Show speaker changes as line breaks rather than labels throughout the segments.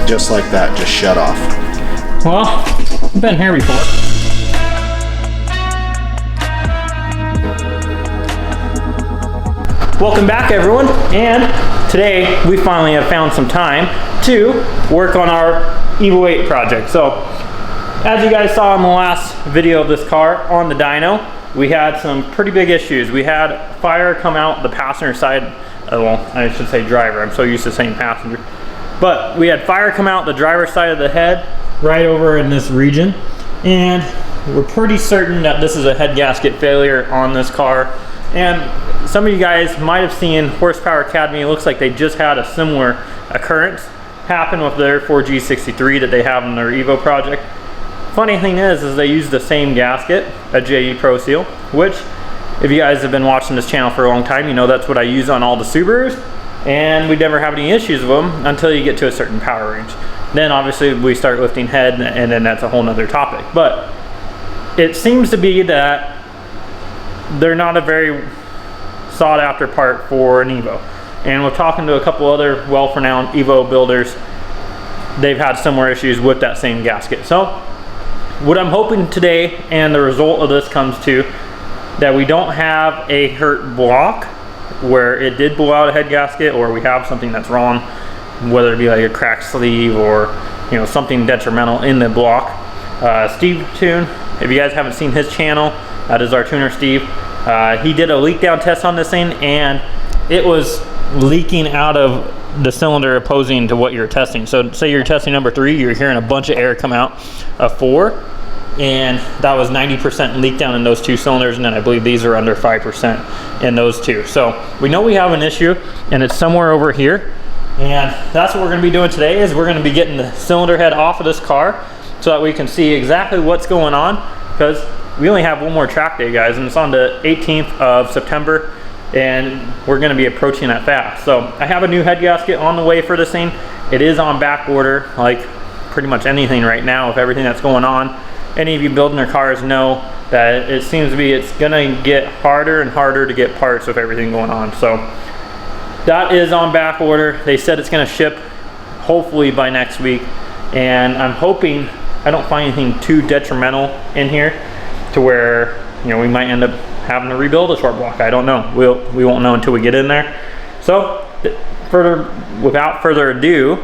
just like that, just shut off.
Well, I've been here before. Welcome back, everyone, and today we finally have found some time to work on our EVO 8 project. So, as you guys saw in the last video of this car on the dyno, we had some pretty big issues. We had fire come out the passenger side, well, I should say driver, I'm so used to saying passenger. But we had fire come out the driver's side of the head, right over in this region, and we're pretty certain that this is a head gasket failure on this car. And some of you guys might have seen Horsepower Academy. It looks like they just had a similar occurrence happen with their 4G63 that they have in their EVO project. Funny thing is they use the same gasket, a JE Pro Seal, which if you guys have been watching this channel for a long time, you know that's what I use on all the Subarus, and we never have any issues with them until you get to a certain power range. Then obviously we start lifting head, and then that's a whole nother topic. But it seems to be that they're not a very sought after part for an EVO. And we're talking to a couple other well-renowned EVO builders. They've had similar issues with that same gasket. So what I'm hoping today, and the result of this comes to, that we don't have a hurt block where it did blow out a head gasket, or we have something that's wrong, whether it be like a cracked sleeve or something detrimental in the block. Stevetuned, if you guys haven't seen his channel, that is our tuner Steve. He did a leak down test on this thing, and it was leaking out of the cylinder opposing to what you're testing. So say you're testing number 3, you're hearing a bunch of air come out of 4, and that was 90% leak down in those 2 cylinders, and then I believe these are under 5% in those 2. So we know we have an issue, and it's somewhere over here, and that's what we're going to be doing today. Is we're going to be getting the cylinder head off of this car so that we can see exactly what's going on, because we only have one more track day, guys, and it's on the 18th of September, and we're going to be approaching that fast. So I have a new head gasket on the way for this thing. It is on back order, like pretty much anything right now with everything that's going on. Any of you building their cars know that it seems to be, it's going to get harder and harder to get parts with everything going on. So that is on back order. They said it's going to ship hopefully by next week, and I'm hoping I don't find anything too detrimental in here to where we might end up having to rebuild a Shortblock. I don't know. We won't know until we get in there. So without further ado,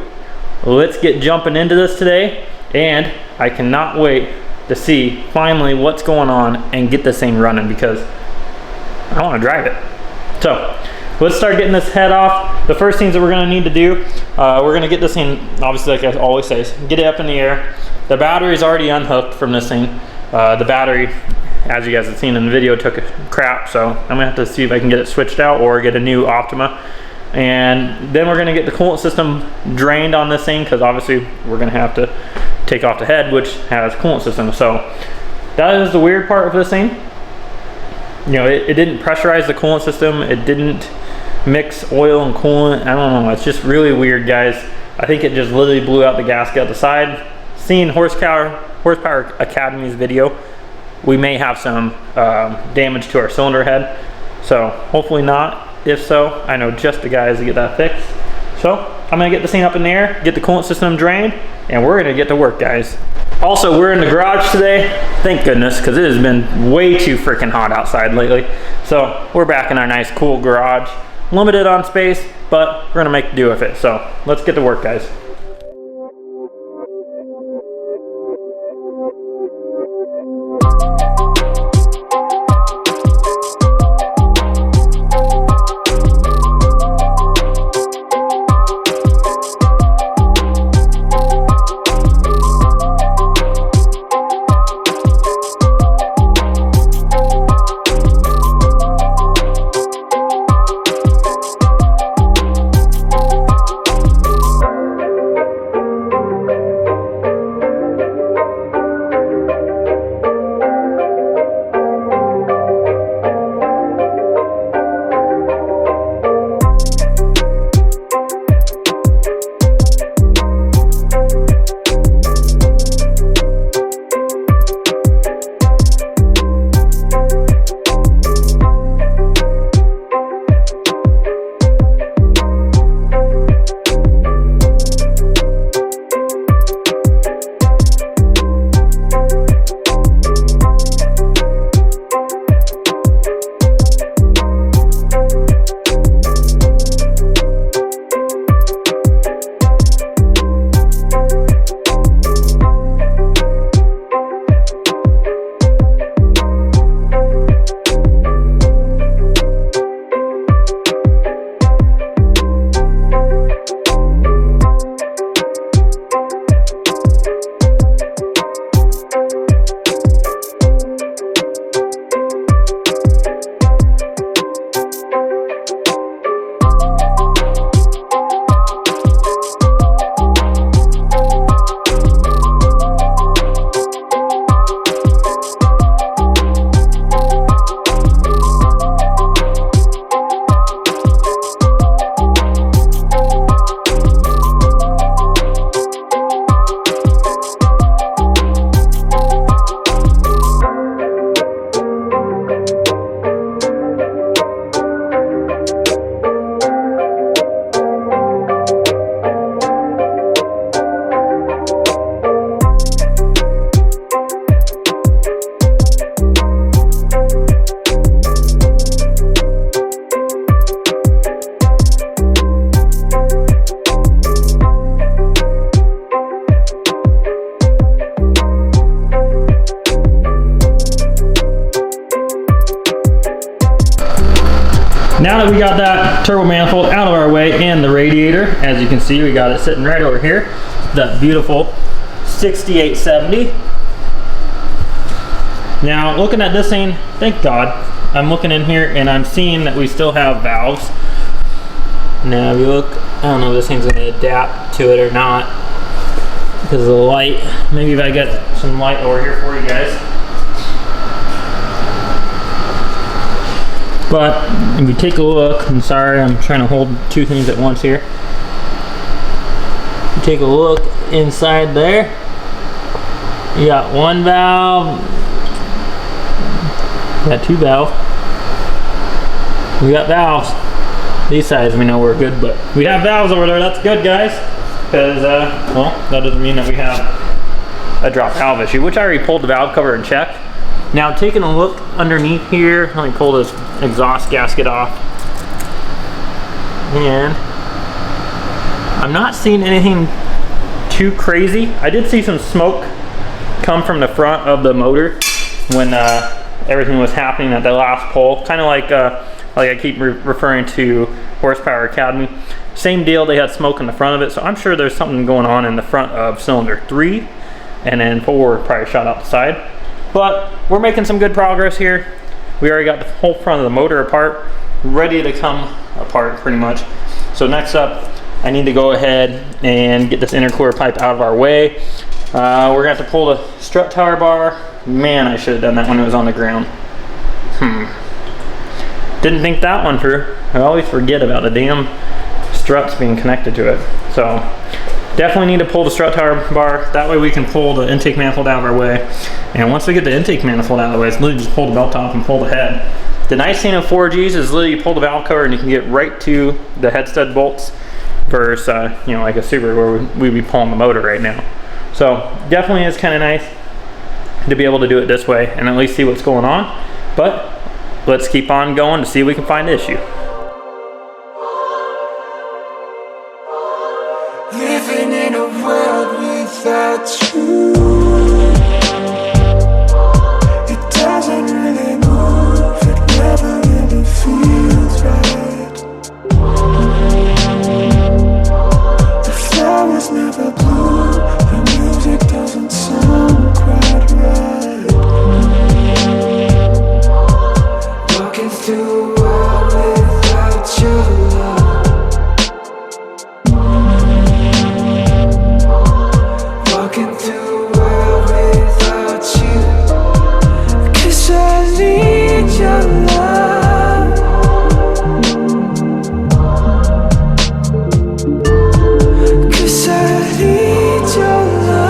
let's get jumping into this today, and I cannot wait to see finally what's going on and get this thing running, because I want to drive it. So let's start getting this head off. The first things that we're going to need to do, we're going to get this thing, obviously, like I always say, get it up in the air. The battery is already unhooked from this thing. The battery, as you guys have seen in the video, took a crap, so I'm gonna have to see if I can get it switched out or get a new Optima. And then we're gonna get the coolant system drained on this thing, because obviously we're gonna have to take off the head, which has coolant system. So that is the weird part of this thing. It didn't pressurize the coolant system. It didn't mix oil and coolant. I don't know, it's just really weird, guys. I think it just literally blew out the gasket at the side. Seeing Horsepower Academy's video, we may have some damage to our cylinder head, so hopefully not. If so, I know just the guys to get that fixed. So I'm gonna get this thing up in the air, get the coolant system drained, and we're gonna get to work, guys. Also, we're in the garage today, thank goodness, because it has been way too freaking hot outside lately. So we're back in our nice cool garage, limited on space, but we're gonna make do with it. So let's get to work, guys. now that we got that turbo manifold out of our way and the radiator, as you can see, we got it sitting right over here. That beautiful 6870. Now, looking at this thing, thank God, I'm looking in here and I'm seeing that we still have valves. Now, if you look, I don't know if this thing's going to adapt to it or not because of the light. Maybe if I get some light over here for you guys. But if you take a look, I'm sorry, I'm trying to hold two things at once here. You take a look inside there. You got one valve. You got two valves. We got valves. These sides we know we're good, but we have valves over there. That's good, guys. Because, well, that doesn't mean that we have a drop valve issue, which I already pulled the valve cover and checked. Now, taking a look underneath here, let me pull this exhaust gasket off. And I'm not seeing anything too crazy. I did see some smoke come from the front of the motor when everything was happening at the last pull. Kind of like I keep referring to Horsepower Academy. Same deal, they had smoke in the front of it, so I'm sure there's something going on in the front of cylinder 3, and then 4 probably shot out the side. But we're making some good progress here. We already got the whole front of the motor apart, ready to come apart pretty much. So next up, I need to go ahead and get this intercooler pipe out of our way. We're gonna have to pull the strut tower bar. Man, I should have done that when it was on the ground. Didn't think that one through. I always forget about the damn struts being connected to it. So definitely need to pull the strut tower bar. That way we can pull the intake manifold out of our way. And once we get the intake manifold out of the way, it's literally just pull the belt off and pull the head. The nice thing of 4Gs is literally you pull the valve cover and you can get right to the head stud bolts versus, you know, like a Subaru where we'd be pulling the motor right now. So definitely is kind of nice to be able to do it this way and at least see what's going on. But let's keep on going to see if we can find the issue.
Living in a world without you, it doesn't really move, it never really feels right. The flowers never bloom, the music doesn't sound quite right. Walking through a world without your love. Walking through a world without you, 'cause I need your love. 'Cause I need your love.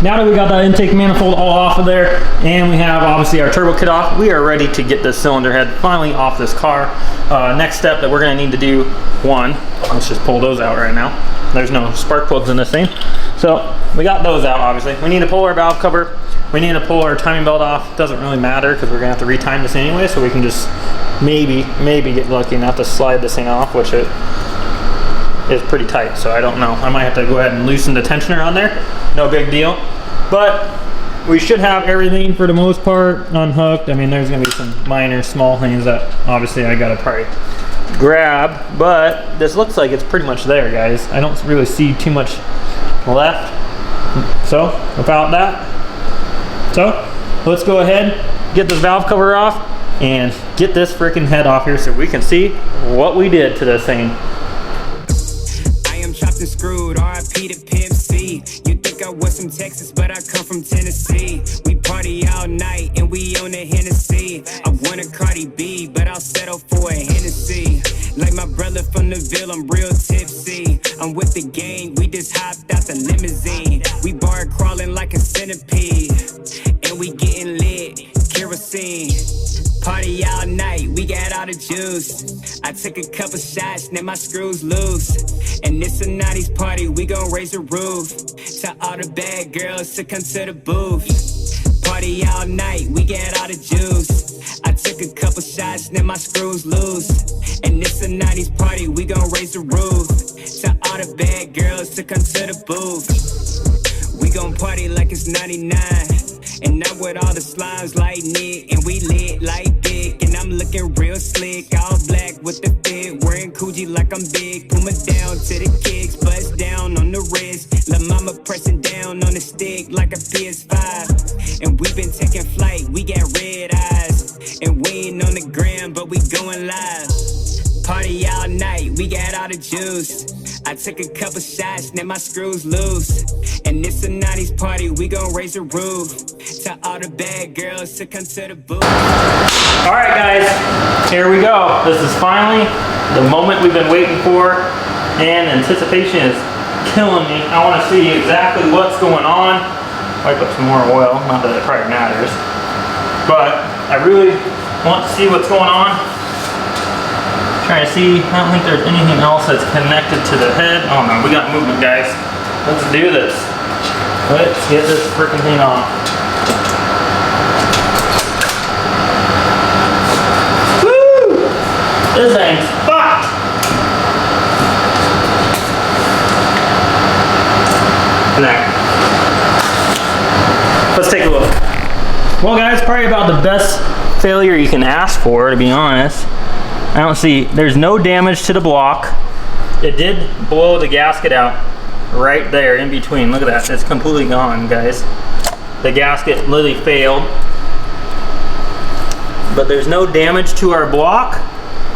Now that we got that intake manifold all off of there and we have obviously our turbo kit off, we are ready to get this cylinder head finally off this car. Next step that we're going to need to do, one, let's just pull those out right now. There's no spark plugs in this thing. So we got those out obviously. We need to pull our valve cover. We need to pull our timing belt off. Doesn't really matter because we're going to have to retime this anyway, so we can just maybe get lucky enough to slide this thing off, which it is pretty tight, so I don't know. I might have to go ahead and loosen the tensioner on there. No big deal. But we should have everything for the most part unhooked. I mean, there's gonna be some minor small things that obviously I gotta probably grab, but this looks like it's pretty much there, guys. I don't really see too much left. So without that, so let's go ahead, get this valve cover off and get this freaking head off here so we can see what we did to this thing.
I am chopped and screwed, R.I.P. to Pimp C. You think I was from Texas, but I come from Tennessee. We party all night and we on the Hennessy. I want a Cardi B, but I'll settle for a Hennessy. Like my brother from the Ville, I'm real tipsy. I'm with the gang, we just hopped out the limousine. We bar crawling like a centipede, and we getting lit, kerosene. Party all night, we got all the juice. I took a couple shots, now my screws loose. And it's a 90s party, we gon' raise the roof. To all the bad girls to come to the booth. Party all night, we got all the juice. I took a couple shots, now my screws loose. And it's a 90s party, we gon' raise the roof. To all the bad girls to come to the booth. We gon' party like it's 99. And I'm with all the slimes like Nick, and we lit like Dick. And I'm looking real slick, all black with the fit, wearing Coogee like I'm big. Puma down to the kicks, bust down on the wrist. La mama pressing down on the stick like a PS5. And we been taking flight, we got red eyes. And we ain't on the gram, but we going live. Party all night, we got all the juice. I took a couple shots, now my screws loose. And it's a 90s party, we gon' raise the roof. To all the bad girls to come to the booth.
Alright guys, here we go. This is finally the moment we've been waiting for, and anticipation is killing me. I want to see exactly what's going on. Wipe up some more oil, not that it probably matters. But I really want to see what's going on. Trying to see, I don't think there's anything else that's connected to the head. Oh no, we got movement guys. Let's do this. Let's get this freaking thing off. Woo! This thing's fucked! There. Let's take a look. Well guys, probably about the best failure you can ask for, to be honest. I don't see, there's no damage to the block. It did blow the gasket out right there in between. Look at that, it's completely gone, guys. The gasket literally failed. But there's no damage to our block.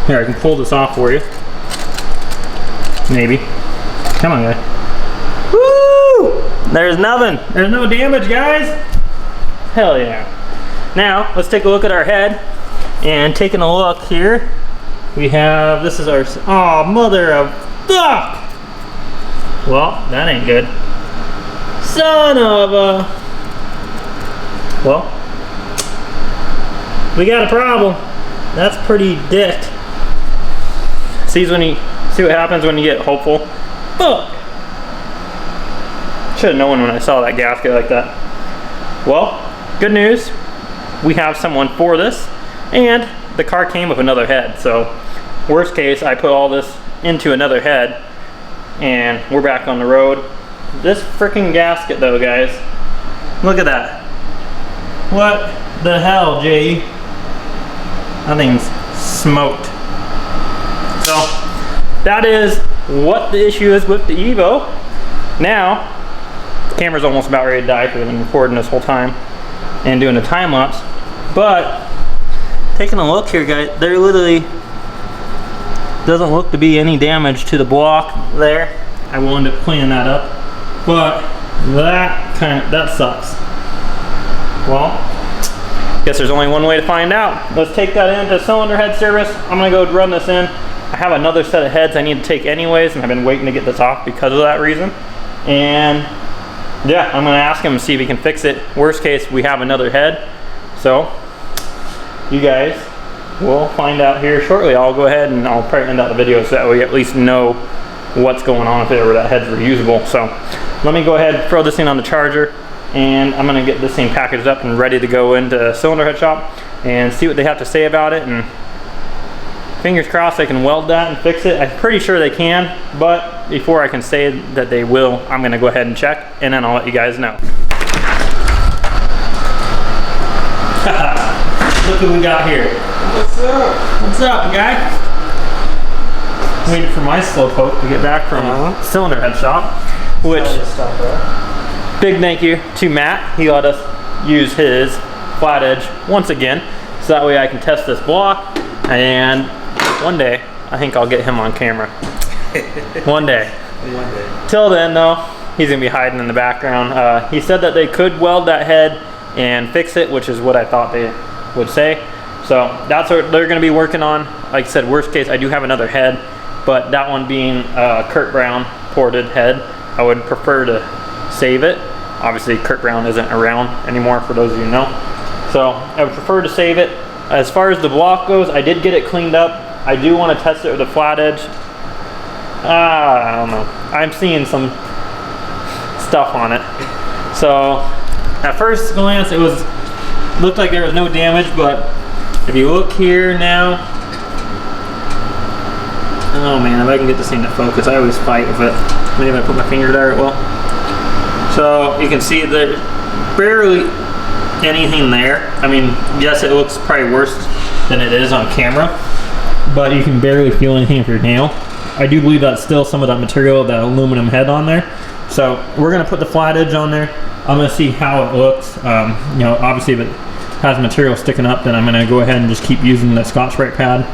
Here, I can pull this off for you. Maybe. Come on, guys. Woo! There's nothing. There's no damage, guys. Hell yeah. Now, let's take a look at our head. And taking a look here, we have, this is our, oh, mother of fuck! Well, that ain't good. Son of a, well, we got a problem. That's pretty dick. See what happens when you get hopeful. Fuck! Should have known when I saw that gasket like that. Well, good news. We have someone for this, and the car came with another head, so worst case, I put all this into another head and we're back on the road. This freaking gasket though, guys, look at that. What the hell, Jay? That thing's smoked. So that is what the issue is with the EVO. Now, the camera's almost about ready to die because I've been recording this whole time and doing a time lapse, but taking a look here, guys, there literally doesn't look to be any damage to the block there. I will end up cleaning that up, but that sucks. Well, guess there's only one way to find out. Let's take that into cylinder head service. I'm gonna go run this in. I have another set of heads I need to take anyways, and I've been waiting to get this off because of that reason. And yeah, I'm gonna ask him and see if he can fix it. Worst case, we have another head. So you guys will find out here shortly. I'll go ahead and I'll probably end out the video so that we at least know what's going on if that head's reusable. So let me go ahead and throw this thing on the charger, and I'm gonna get this thing packaged up and ready to go into cylinder head shop and see what they have to say about it, and fingers crossed they can weld that and fix it. I'm pretty sure they can, but before I can say that they will, I'm gonna go ahead and check, and then I'll let you guys know. Look who we got here.
What's up?
What's up, guy? Waiting for my slowpoke to get back from cylinder head shop, which big thank you to Matt. He let us use his flat edge once again, so that way I can test this block, and one day I think I'll get him on camera. One day. One day. Till then though, he's gonna be hiding in the background. He said that they could weld that head and fix it, which is what I thought they would say. So that's what they're gonna be working on. Like I said, worst case, I do have another head, but that one being a Kurt Brown ported head, I would prefer to save it. Obviously Kurt Brown isn't around anymore, for those of you who know. So I would prefer to save it. As far as the block goes, I did get it cleaned up. I do want to test it with a flat edge. I don't know. I'm seeing some stuff on it. So at first glance it looked like there was no damage, but if you look here now, oh man, if I can get this thing to focus, I always fight with it. Maybe if I put my finger there it will. So you can see there's barely anything there. I mean, yes, it looks probably worse than it is on camera, but you can barely feel anything with your nail. I do believe that's still some of that material, that aluminum head on there. So we're gonna put the flat edge on there. I'm gonna see how it looks. You know, obviously if it has material sticking up, then I'm gonna go ahead and just keep using the Scotch-Brite pad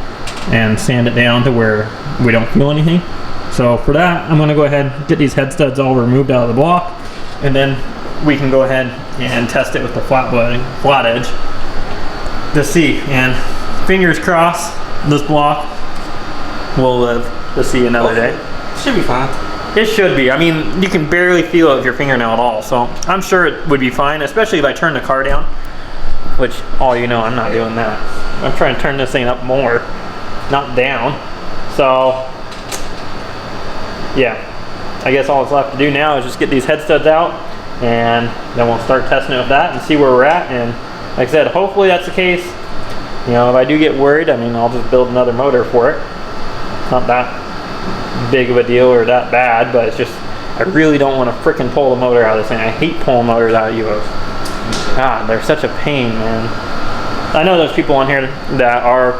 and sand it down to where we don't feel anything. So for that, I'm gonna go ahead and get these head studs all removed out of the block, and then we can go ahead and test it with the flat edge to see. And fingers crossed, this block will live to see another day.
Should be fine.
It should be. I mean, you can barely feel it with your fingernail at all, so I'm sure it would be fine, especially if I turn the car down, which, oh, you know, I'm not doing that. I'm trying to turn this thing up more, not down. So yeah, I guess all that's left to do now is just get these head studs out, and then we'll start testing it with that and see where we're at. And like I said, hopefully that's the case. You know, if I do get worried, I mean, I'll just build another motor for it. Not that big of a deal or that bad, but it's just, I really don't want to frickin' pull the motor out of this thing. I hate pulling motors out of EVOs. God, they're such a pain, man. I know there's people on here that are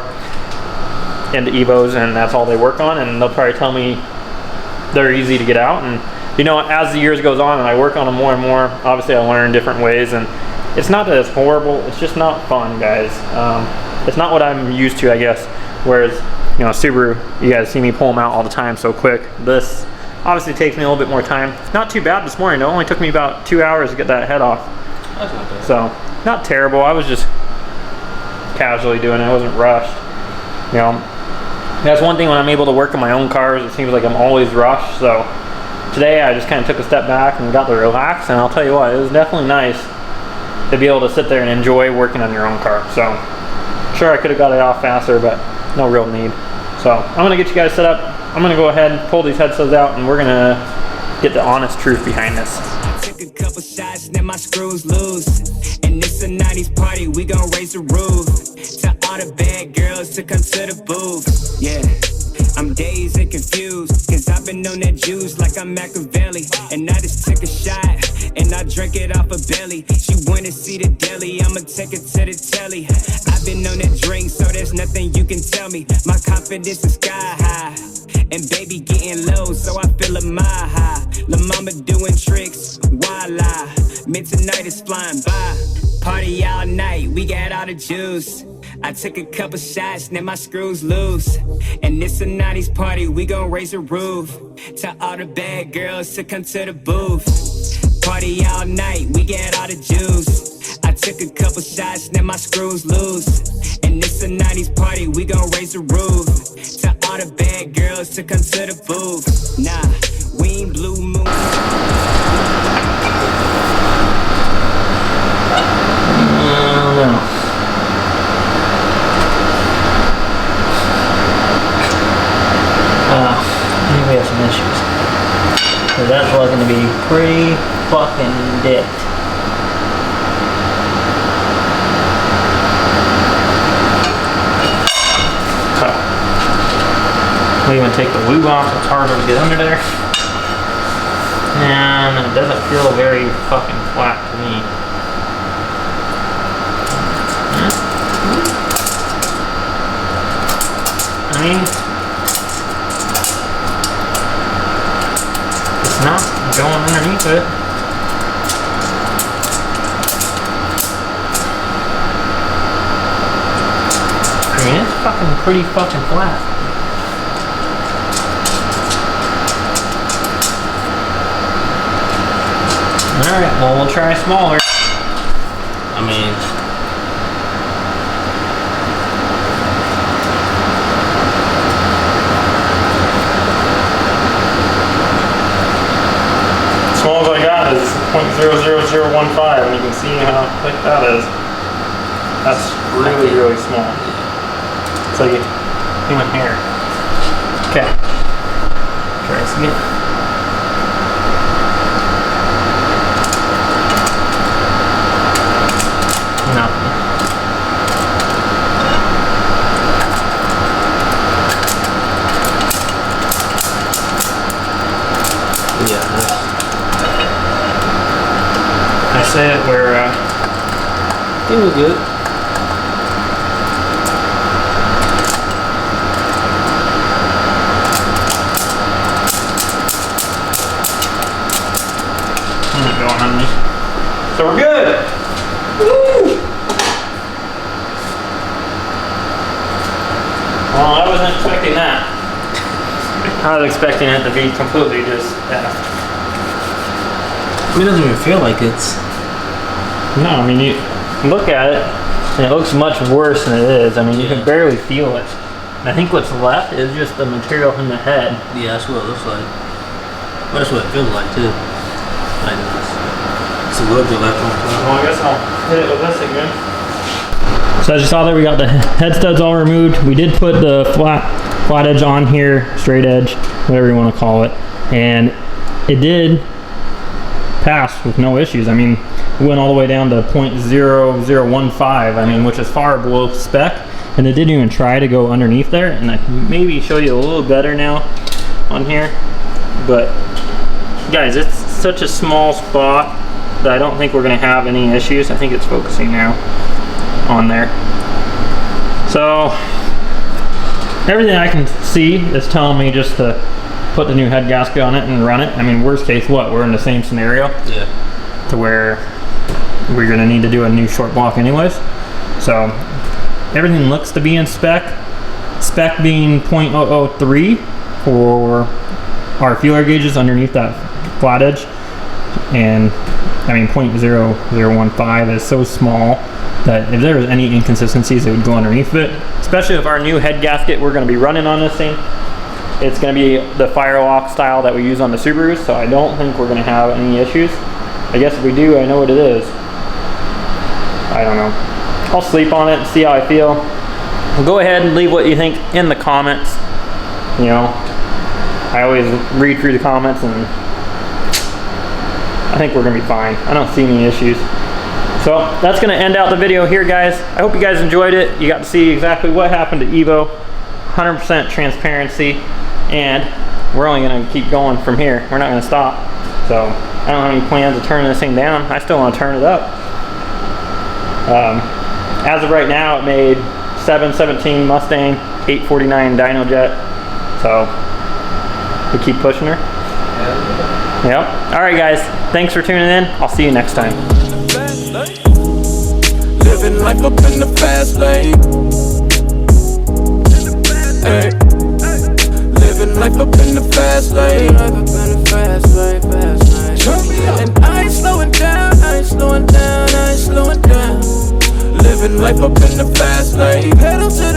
into EVOs and that's all they work on, and they'll probably tell me they're easy to get out. And you know, as the years goes on and I work on them more and more, obviously I learn different ways, and it's not that it's horrible, it's just not fun, guys. It's not what I'm used to, I guess. Whereas, you know, Subaru, you guys see me pull them out all the time so quick. This obviously takes me a little bit more time. Not too bad this morning. It only took me about 2 hours to get that head off.
That's not bad.
So, not terrible. I was just casually doing it. I wasn't rushed. You know, that's one thing when I'm able to work on my own cars, it seems like I'm always rushed. So today I just kind of took a step back and got to relax, and I'll tell you what, it was definitely nice to be able to sit there and enjoy working on your own car. So sure, I could have got it off faster, but no real need. So I'm gonna get you guys set up. I'm gonna go ahead and pull these head studs out, and we're gonna get the honest truth behind this.
Took a couple shots, now my screws loose. And it's a 90s party, we gon' raise the roof. To all the bad girls to come to the booth. Yeah, I'm dazed and confused, cause I've been on that juice like I'm Machiavelli. And I just took a shot, and I drank it off her belly. She wanna see the deli, I'ma take it to the telly. I've been on that drink, so there's nothing you can tell me. My confidence is sky high, and baby getting low, so I feel a mile high. La mama doing tricks, why lie? Midnight is flying by. Party all night, we got all the juice. I took a couple shots, now my screws loose. And it's a 90s party, we gon' raise the roof. To all the bad girls to come to the booth. Party all night, we get all the juice. I took a couple shots, now my screws loose. And it's a 90s party, we gon' raise the roof. To all the bad girls to come to the booth. Nah, we ain't blue moon.
I think we have some issues. So that's looking to be pretty fucking dicked. We even take the lube off, it's harder to get under there. And it doesn't feel very fucking flat to me. I mean, it's not going underneath it. I mean, it's fucking pretty fucking flat. Alright, well, we'll try smaller.
I mean,
.00015, and you can see how thick that is. That's really, really small. It's like human hair. Okay. Try this again. Nothing.
Yeah.
I say it where
It was good.
going on me. So we're good. Woo! Well, I wasn't expecting that. I was expecting it to be completely just
It doesn't even feel like it's.
No, I mean, you look at it and it looks much worse than it is. I mean, you can barely feel it. And I think what's left is just the material in the head.
Yeah, that's what it looks like. But that's what it feels like too. Like it's a little bit left on top.
Well, I guess I'll hit it with this again. So as you saw there, we got the head studs all removed. We did put the flat edge on here, straight edge, whatever you want to call it. And it did pass with no issues. I mean, we went all the way down to .0015, I mean, which is far below spec. And it didn't even try to go underneath there. And I can maybe show you a little better now on here. But guys, it's such a small spot that I don't think we're gonna have any issues. I think it's focusing now on there. So everything I can see is telling me just to put the new head gasket on it and run it. I mean, worst case, what? We're in the same scenario.
Yeah.
To where we're gonna need to do a new short block anyways. So everything looks to be in spec. Spec being .003 for our feeler gauges underneath that flat edge. And I mean, .0015 is so small that if there was any inconsistencies, it would go underneath it. Especially if our new head gasket we're going to be running on this thing, it's going to be the Firelok style that we use on the Subarus, so I don't think we're going to have any issues. I guess if we do, I know what it is. I don't know. I'll sleep on it and see how I feel. Go ahead and leave what you think in the comments. You know, I always read through the comments and I think we're gonna be fine. I don't see any issues. So that's gonna end out the video here, guys. I hope you guys enjoyed it. You got to see exactly what happened to EVO. 100% transparency, and we're only gonna keep going from here. We're not gonna stop. So I don't have any plans of turning this thing down. I still wanna turn it up. As of right now, it made 717 Mustang, 849 Dyno Jet. So we keep pushing her. Yep. All right, guys. Thanks for tuning in. I'll see you next time.
Living life up in the fast lane. Hey. Living life up in the fast lane. And I ain't slowing down. I ain't slowing down. I ain't slowing down. Living life up in the fast lane. Pedal to the